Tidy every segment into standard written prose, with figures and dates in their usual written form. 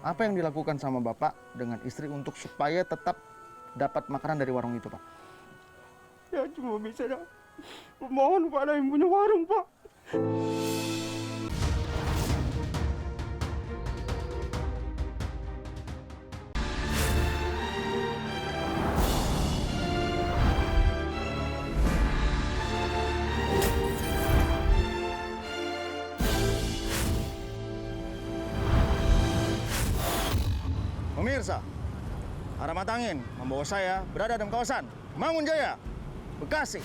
Apa yang dilakukan sama Bapak dengan istri untuk supaya tetap dapat makanan dari warung itu, Pak? Ya cuma bisa ya memohon pada yang punya warung, Pak. Pemirsa, arah mata angin membawa saya berada dalam kawasan Mangunjaya, Bekasi.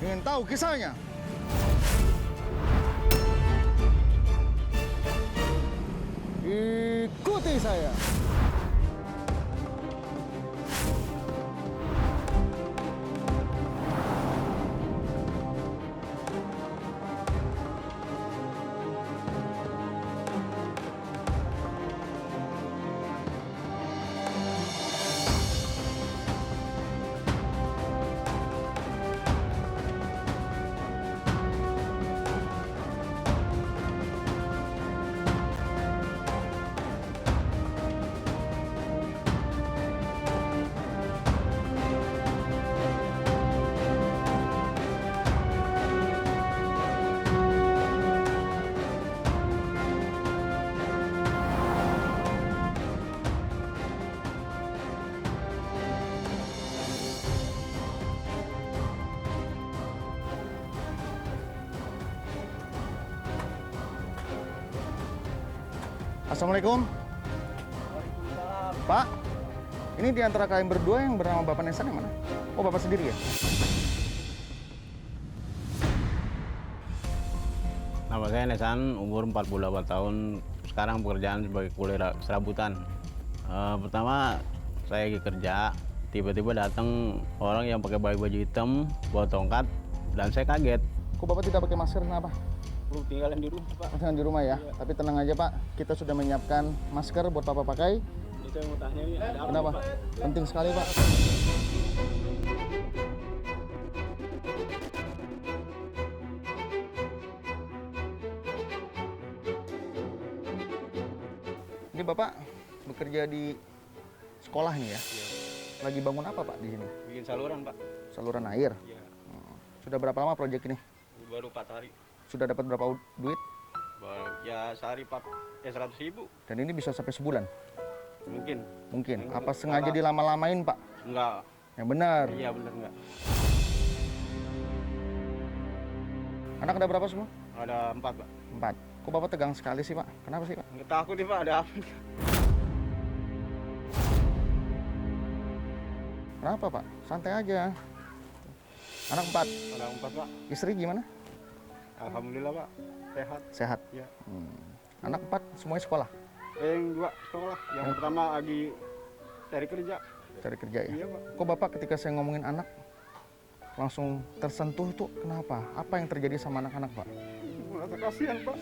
Ingin tahu kisahnya? Ikuti saya. Assalamualaikum. Pak, ini di antara kalian berdua yang bernama Bapak Nesan yang mana? Oh, Bapak sendiri ya? Nama saya Nesan, umur 48 tahun. Sekarang pekerjaan sebagai kulir serabutan. Pertama, saya lagi kerja. Tiba-tiba datang orang yang pakai baju hitam, bawa tongkat, dan saya kaget. Kok Bapak tidak pakai masker, kenapa? Lu tinggalin di rumah, Pak. Jangan di rumah ya. Iya. Tapi tenang aja, Pak. Kita sudah menyiapkan masker buat Bapak pakai. Ini saya mau tanya ini ada apa, Kenapa? Pak? Penting sekali, Pak. Ini Bapak bekerja di sekolah nih ya? Lagi bangun apa, Pak, di sini? Bikin saluran, Pak. Saluran air. Iya. Sudah berapa lama proyek ini? Baru 4 hari. Sudah dapat berapa duit? Ya sehari 100.000 Dan ini bisa sampai sebulan? mungkin. Mungkin. Enggak. Apa sengaja dilama-lamain, Pak? Enggak. Yang benar. Iya benar enggak. Anak ada berapa semua? Ada 4, Pak. 4. Kok Bapak tegang sekali sih, Pak? Kenapa sih, Pak? Enggak takut nih, Pak, ada apa? Kenapa, Pak? Santai aja. Anak 4. Ada 4, Pak. Istri gimana? Alhamdulillah, Pak. Sehat. Sehat. Iya. Anak 4 semuanya sekolah. Yang 2 sekolah. Yang pertama lagi cari kerja. Cari kerja ya? Iya, Pak. Kok Bapak ketika saya ngomongin anak langsung tersentuh tuh kenapa? Apa yang terjadi sama anak-anak, Pak? Merasa kasihan, Pak.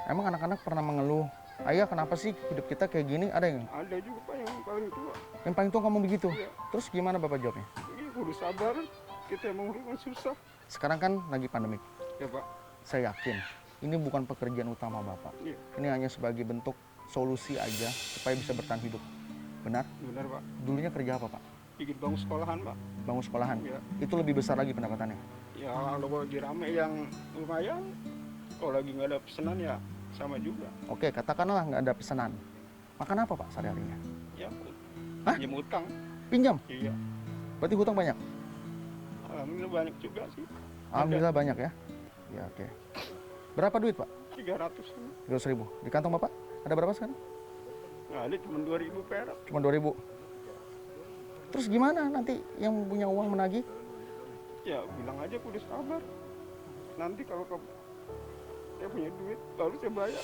Emang anak-anak pernah mengeluh, ayah kenapa sih hidup kita kayak gini? Ada yang? Ada juga, Pak, yang paling tua. Yang paling tua ngomong begitu? Iya. Terus gimana Bapak jawabnya? Ini kudu sabar. Kita emang susah. Sekarang kan lagi pandemik. Ya, Pak. Saya yakin ini bukan pekerjaan utama Bapak. Iya. Ini hanya sebagai bentuk solusi aja supaya bisa bertahan hidup. Benar? Benar, Pak. Dulunya kerja apa, Pak? Bikin bangun sekolahan, Pak. Bangun sekolahan? Iya. Itu lebih besar lagi pendapatannya? Ya kalau lagi rame yang lumayan. Kalau lagi nggak ada pesanan ya sama juga. Oke, katakanlah nggak ada pesanan. Makan apa, Pak, sehari-harinya? Ya, Hah? pinjam utang. Pinjam? Iya. Berarti hutang banyak? Alhamdulillah banyak juga sih. Alhamdulillah banyak ya? Ya, oke. Berapa duit, Pak? 300. 300.000. Di kantong Bapak ada berapa sekarang? Nah, ada cuma 2.000 perak. Cuma 2.000. Terus gimana nanti yang punya uang menagih? Ya bilang aja kudu sabar. Nanti kalau saya punya duit baru saya bayar.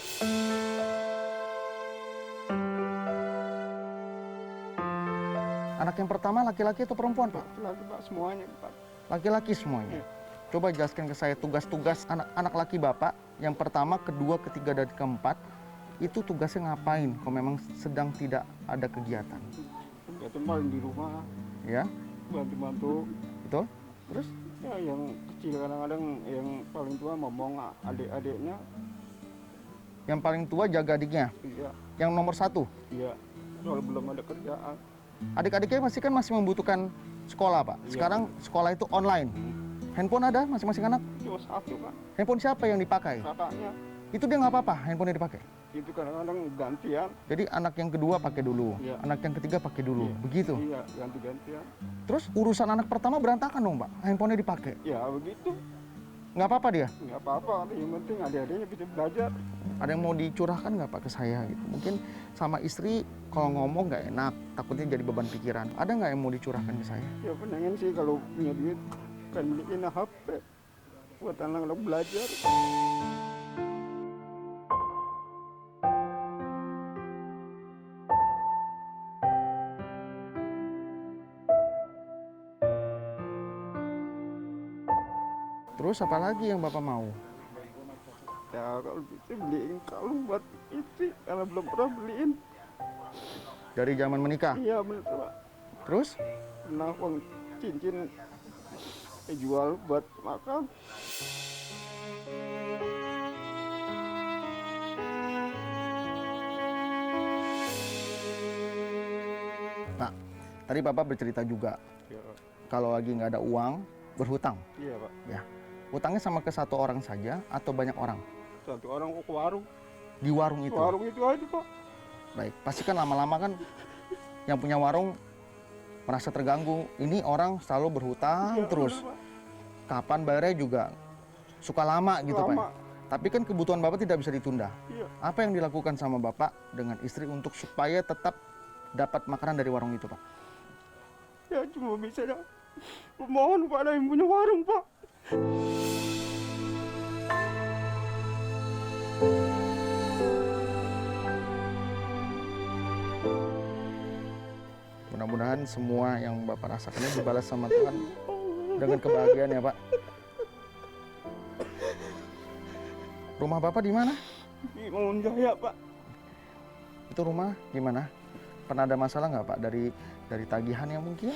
Anak yang pertama laki-laki atau perempuan, Pak? Lagi, Pak, semuanya, Pak. Laki-laki semuanya. Iya. Coba jelaskan ke saya tugas-tugas anak-anak laki Bapak yang pertama, kedua, ketiga, dan keempat itu tugasnya ngapain kalau memang sedang tidak ada kegiatan? Kegiatan paling di rumah, Ya, bantu-bantu. betul? Terus? Ya yang kecil kadang-kadang yang paling tua ngomong adik-adiknya. Yang paling tua jaga adiknya, Iya, yang nomor 1. iya. Kalau belum ada kerjaan. Adik-adiknya pasti kan masih membutuhkan sekolah, Pak. Iya. Sekarang sekolah itu online. Handphone ada masing-masing anak? Cuma satu kan, Handphone siapa yang dipakai? kakaknya. Itu dia nggak apa-apa, handphonenya dipakai. Itu kadang-kadang gantian. Jadi anak yang kedua pakai dulu, Iya. anak yang ketiga pakai dulu, Iya. begitu. Iya, ganti-gantian. Terus urusan anak pertama berantakan dong, Pak. Handphonenya dipakai. Ya begitu, Nggak apa-apa dia? nggak apa-apa. Yang penting adik-adiknya bisa belajar. Ada yang mau dicurahkan nggak, Pak, ke saya gitu? Mungkin sama istri kalau ngomong nggak enak, takutnya jadi beban pikiran. Ada nggak yang mau dicurahkan ke saya? Ya pengen sih kalau punya duit kan beliin HP buat anak-anak belajar. Terus apa lagi yang Bapak mau? Ya kalau bisa beliin kalung buat istri karena belum pernah beliin. Dari zaman menikah? Iya bener Pak. Terus? Nah uang cincin jual buat makan. Pak, tadi Bapak bercerita juga Ya, kalau lagi nggak ada uang, berhutang. iya Pak. Ya, hutangnya sama ke satu orang saja atau banyak orang? Satu orang kok ke warung. Di warung itu? Warung itu aja Pak. Baik, pasti kan lama-lama kan yang punya warung merasa terganggu. Ini orang selalu berhutang Iya, terus. bener, Pak. Kapan bayarnya juga suka lama gitu, Lama. Pak. Tapi kan kebutuhan Bapak tidak bisa ditunda. Iya. Apa yang dilakukan sama Bapak dengan istri untuk supaya tetap dapat makanan dari warung itu, Pak? Ya cuma bisa ya. Mohon pada yang punya warung Pak. Mudah-mudahan semua yang Bapak rasakan ini dibalas sama Tuhan dengan kebahagiaan ya, Pak. Rumah Bapak di mana? Di Mangun Jaya Pak. Itu rumah gimana? Pernah ada masalah nggak, Pak, dari tagihannya mungkin?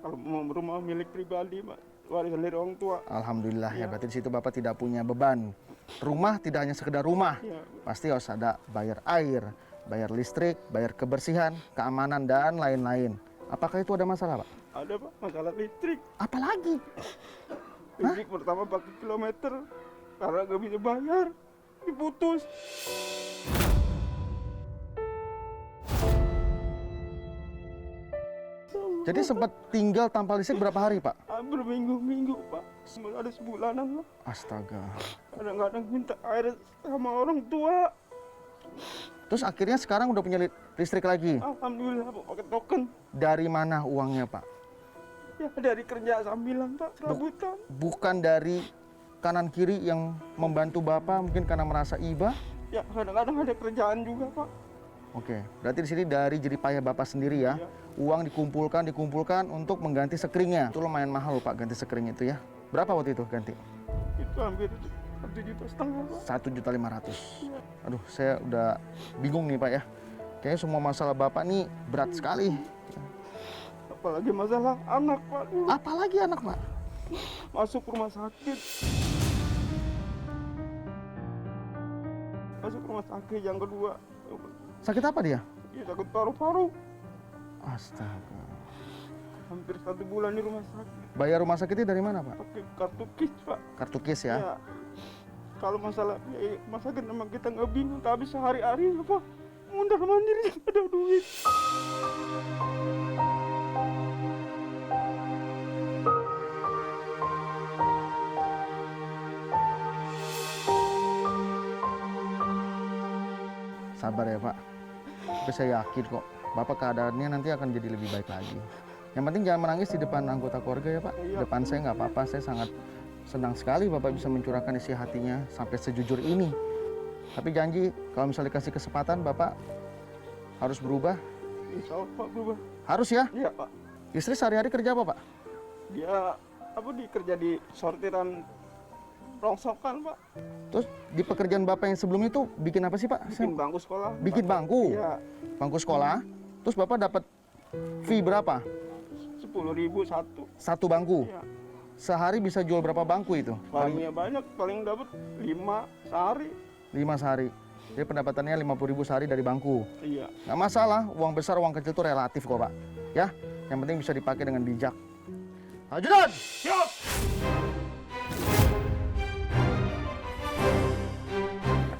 Kalau mau rumah milik pribadi Pak, warisan dari orang tua. Alhamdulillah ya, Iya. berarti di situ Bapak tidak punya beban. Rumah tidak hanya sekedar rumah, Iya. pasti harus ada bayar air, bayar listrik, bayar kebersihan, keamanan, dan lain-lain. Apakah itu ada masalah, Pak? Ada Pak, masalah listrik. Apalagi? Listrik pertama pakai kilometer, karena nggak bisa bayar, diputus. Jadi sempat tinggal tanpa listrik berapa hari, Pak? Hampir minggu-minggu Pak, ada sebulanan lah. Astaga. Kadang-kadang minta air sama orang tua. Terus akhirnya sekarang udah punya listrik lagi. Alhamdulillah Pak, pakai token. Dari mana uangnya, Pak? Ya dari kerja sambilan Pak, serabutan. Bukan dari kanan kiri yang membantu Bapak mungkin karena merasa iba? Ya kadang-kadang ada kerjaan juga Pak. Oke, berarti di sini dari jeripayah Bapak sendiri ya. Iya. Uang dikumpulkan untuk mengganti sekringnya. Itu lumayan mahal Pak ganti sekring itu ya. Berapa waktu itu ganti? Itu hampir 1,5 juta Pak. 1.500.000. Iya. Aduh, saya udah bingung nih Pak ya. Kayaknya semua masalah Bapak nih berat sekali. Apalagi masalah anak Pak. Apalagi anak Pak? Masuk rumah sakit. Masuk rumah sakit yang kedua. Sakit apa dia? Ya, sakit paru-paru. Astaga. Hampir 1 bulan di rumah sakit. Bayar rumah sakitnya dari mana Pak? Pakai kartu KIS Pak. Kartu KIS ya? Ya. Kalau masalah ya, rumah sakit memang kita nggak bingung. Tapi sehari-hari apa? Mundar mandir nggak ada duit. Sabar ya Pak. Tapi saya yakin kok Bapak keadaannya nanti akan jadi lebih baik lagi. Yang penting jangan menangis di depan anggota keluarga ya Pak. Di Iya. depan saya nggak apa-apa. Saya sangat senang sekali Bapak bisa mencurahkan isi hatinya sampai sejujur ini. Tapi janji kalau misalnya dikasih kesempatan Bapak harus berubah. Insya Allah Pak berubah. Harus ya. Iya Pak. Istri sehari-hari kerja apa Pak? Dia apa kerja di sortiran rongsokan Pak. Terus di pekerjaan Bapak yang sebelumnya itu bikin apa sih Pak? Bikin bangku sekolah. Bikin bangku? Iya. Bangku sekolah. Terus Bapak dapat fee berapa? 10.000 satu. Satu bangku? Iya. Sehari bisa jual berapa bangku itu? Palingnya banyak, paling dapat 5 sehari. 5 sehari. Jadi pendapatannya 50.000 sehari dari bangku. Iya. Nggak masalah, uang besar, uang kecil itu relatif kok Pak. Ya, yang penting bisa dipakai dengan bijak. Ajudan! Siap.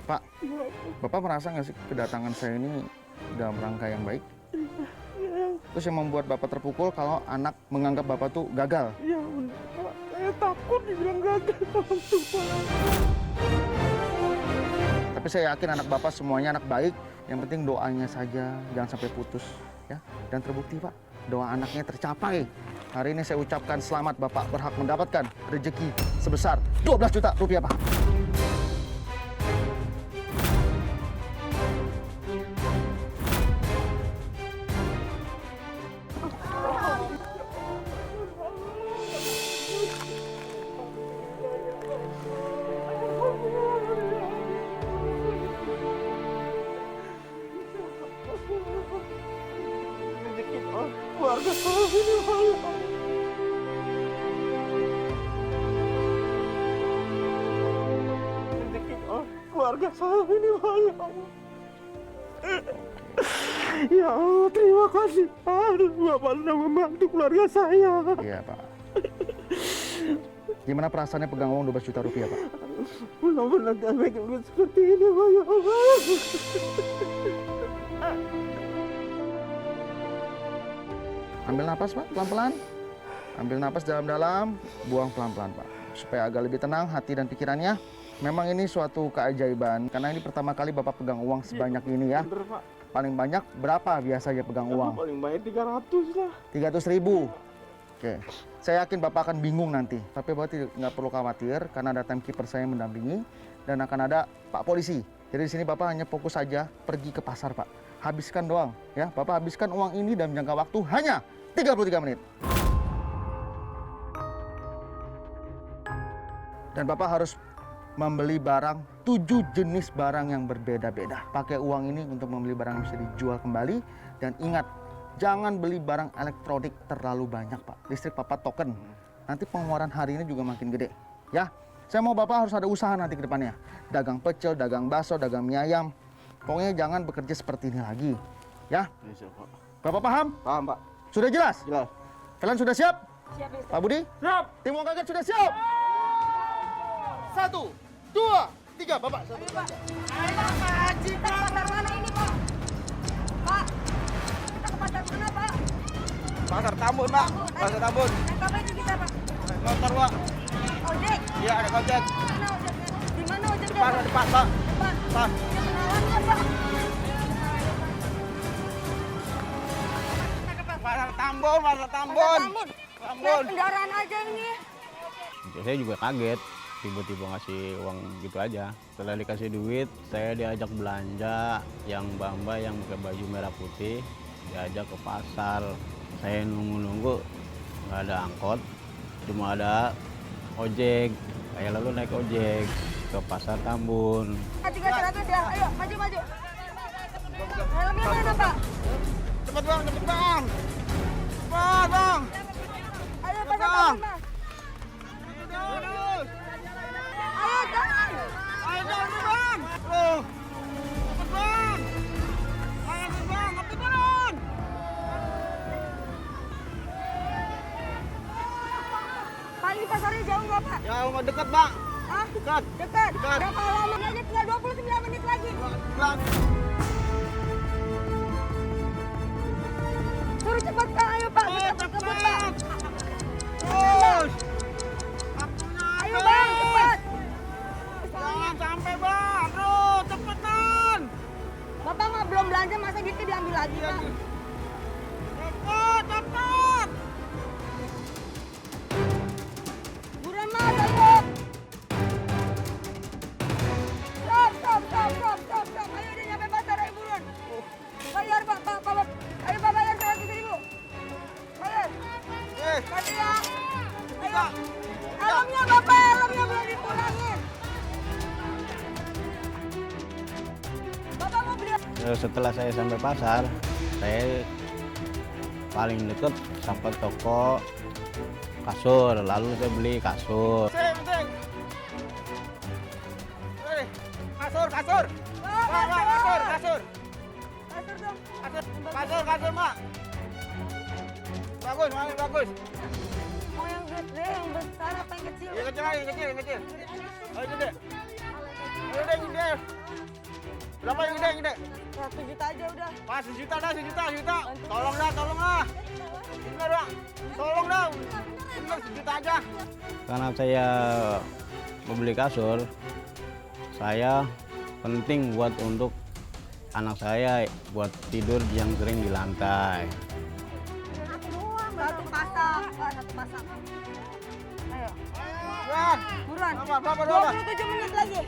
Pak, Bapak merasa nggak sih kedatangan saya ini dalam rangka yang baik? Terus yang membuat Bapak terpukul kalau anak menganggap Bapak tuh gagal. Iya benar Pak. Saya takut dibilang gagal orang tua. Tapi saya yakin anak Bapak semuanya anak baik. Yang penting doanya saja, jangan sampai putus. Ya. Dan terbukti Pak, doa anaknya tercapai. Hari ini saya ucapkan selamat Bapak berhak mendapatkan rezeki sebesar 12 juta rupiah Pak. Rezeki keluarga saya ini Allah. Rezeki keluarga saya ini Allah. Ya Allah, terima kasih. Aduh, Bapak sudah membantu keluarga saya. Iya Pak. Gimana perasaannya pegang uang 12 juta rupiah Pak? Belum pernah sampai duit seperti ini, Pak. Ya Allah. Ambil napas Pak, pelan-pelan. Ambil napas dalam-dalam, buang pelan-pelan Pak. Supaya agak lebih tenang hati dan pikirannya. Memang ini suatu keajaiban. Karena ini pertama kali Bapak pegang uang sebanyak ini ya. Bener, Pak. Paling banyak berapa biasanya pegang uang? Paling banyak 300 lah. 300.000. Oke, saya yakin Bapak akan bingung nanti. Tapi Bapak nggak perlu khawatir karena ada timekeeper saya yang mendampingi dan akan ada Pak Polisi. Jadi di sini Bapak hanya fokus saja pergi ke pasar Pak. Habiskan doang ya. Bapak habiskan uang ini dalam jangka waktu hanya 33 menit. Dan Bapak harus membeli barang 7 jenis barang yang berbeda-beda. Pakai uang ini untuk membeli barang yang bisa dijual kembali. Dan ingat, jangan beli barang elektronik terlalu banyak Pak. Listrik Bapak token. Nanti pengeluaran hari ini juga makin gede. Ya, saya mau Bapak harus ada usaha nanti ke depannya. Dagang pecel, dagang bakso, dagang mie ayam. Pokoknya jangan bekerja seperti ini lagi. Ya, Bapak paham? Paham, Pak. Sudah jelas? Jelas. Kalian sudah siap? Siap, Mister. Pak Budi? Siap. Tim uang kaget sudah siap? 1, 2, 3, Bapak. Ayo, Pak. Kita ke pasar mana ini, Pak? Pak, kita ke pasar mana, Pak? Pasar Tambun, Pak. Pasar Tambun. Naik apa itu kita, Pak? Motor, Pak. Ojek. Iya, ada ojek. Mana ojeknya? Di mana ojeknya? Depan, depan, Pak. Depan. Depan. Ada kenalannya, Pak. Pasar Tambun, Pasar Tambun. Pasar Tambun. Tambun. Naik kendaraan aja ini. Saya juga kaget, tiba-tiba ngasih uang gitu aja. Setelah dikasih duit, saya diajak belanja yang Mbak-mbak yang pakai baju merah putih, diajak ke pasar. Saya nunggu-nunggu, nggak ada angkot, cuma ada ojek. Saya lalu naik ojek ke pasar Tambun. 300 ya. Ayo, maju. Helmnya mana, Pak? Cepet, Bang. Cepet, Bang. Cepet, Bang. Ayo, pasar Tambun, Bang. Terus. Ayo, jalan. Ayo, jalan, Bang. Loh. Cepet, Bang. Ayo, Bang. Tapi turun. Pak, ini pasarnya jauh nggak, Pak? Ya, mau dekat, Bang. Hah? Dekat. Dekat. Dekat. Berapa lama aja? Tinggal 29 menit lagi. Bang. Suruh cepat, Pak. Ayo, Pak. Kita kebut, Pak. Terus. Ayo, Bang. Cepat. Jangan sampai, Bang. Terus, cepetan. Bapak nggak belum belanja, masa duitnya diambil lagi, Pak? Cepet, cepet. Buruan, Mas. Ayo. Stop. Ayo, udah nyampe pasar. Ayo, buruan. Bayar, Pak. Ayo, Pak, bayar 100.000. Bayar. Kasih ya. Ayo. Helmnya, Bapak. Helmnya belum dipulangin. setelah saya sampai pasar, saya paling dekat sampai toko kasur, lalu saya beli kasur. Kasur, kasur. Mak, mak, kasur, kasur. Kasur dong. Kasur, kasur, mak. Bagus, mak, bagus. Mau yang gede, yang besar apa yang kecil? Yang kecil, yang kecil, yang kecil. Oh, yang gede. Yang gede. Berapa yang gede, yang gede? 1 juta aja udah. Mas, 1 juta dah, 1 juta, 1 juta. Tolong dah, tolong dah. Bener, Bang. Tolong dah. Bener, 1 juta aja. Karena saya membeli kasur, saya penting buat untuk anak saya buat tidur yang sering di lantai. Satu pasang, Pak, 1 pasang. Ayo, Buruan. buruan. Berapa, berapa? 27 menit lagi.